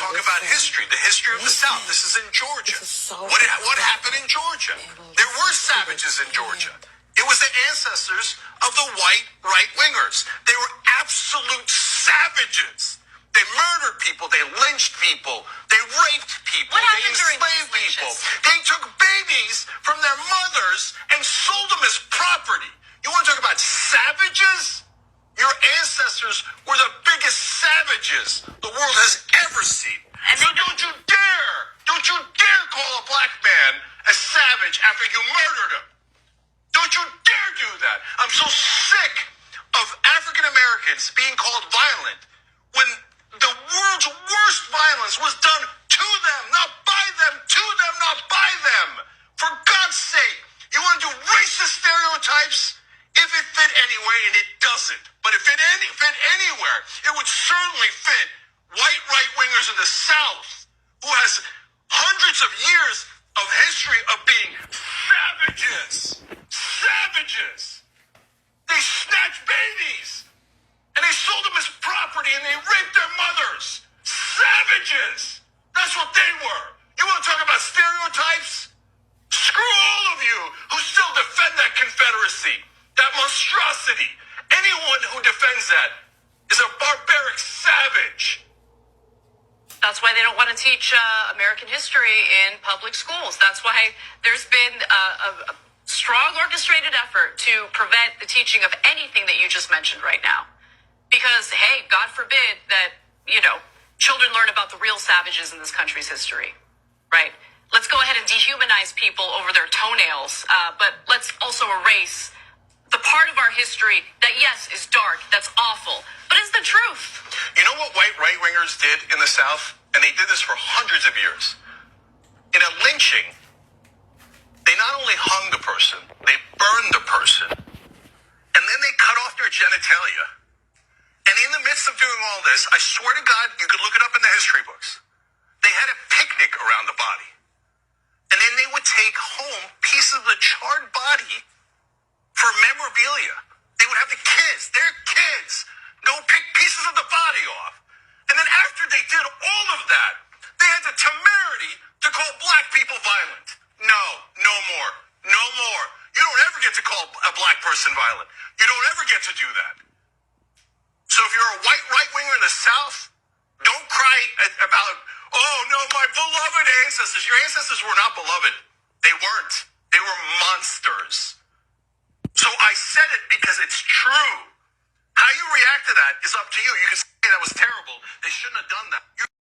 talk about history, the history of the South. This is in Georgia. What happened in Georgia? There were savages in Georgia. It was the ancestors of the white right-wingers. They were absolute savages. They murdered people. They lynched people. They raped people. They enslaved people. They took babies from their mothers and sold them as property. You want to talk about savages? Your ancestors were the biggest savages the world has ever seen. And so don't you dare call a black man a savage after you murdered him. Don't you dare do that. I'm so sick of African Americans being called violent when the world's worst violence was done to them, not by them, to them, not by them. For God's sake, you want to do racist stereotypes? If it fit anyway, and it doesn't. But if it fit anywhere, it would certainly fit white right-wingers in the South, who has hundreds of years of history of being savages. Savages. They snatched babies, and they sold them as property, and they raped their mothers. Savages. That's what they were. You want to talk about stereotypes? Screw all of you who still defend that Confederacy. That monstrosity. Anyone who defends that is a barbaric savage. That's why they don't want to teach American history in public schools. That's why there's been a strong orchestrated effort to prevent the teaching of anything that you just mentioned right now. Because, hey, God forbid that, children learn about the real savages in this country's history, right? Let's go ahead and dehumanize people over their toenails, but let's also erase the part of our history that, yes, is dark, that's awful, but is the truth. You know what white right-wingers did in the South? And they did this for hundreds of years. In a lynching, they not only hung the person, they burned the person, and then they cut off their genitalia. And in the midst of doing all this, I swear to God, you could look it up in the history books, they had a picnic around the body. And then they would take home pieces of the charred body for memorabilia. They would have the kids, their kids, go pick pieces of the body off. And then after they did all of that, they had the temerity to call black people violent. No more. No more. You don't ever get to call a black person violent. You don't ever get to do that. So if you're a white right-winger in the South, don't cry about, oh no, my beloved ancestors. Your ancestors were not beloved. They weren't. They were monsters. So I said it because it's true. How you react to that is up to you. You can say that was terrible. They shouldn't have done that.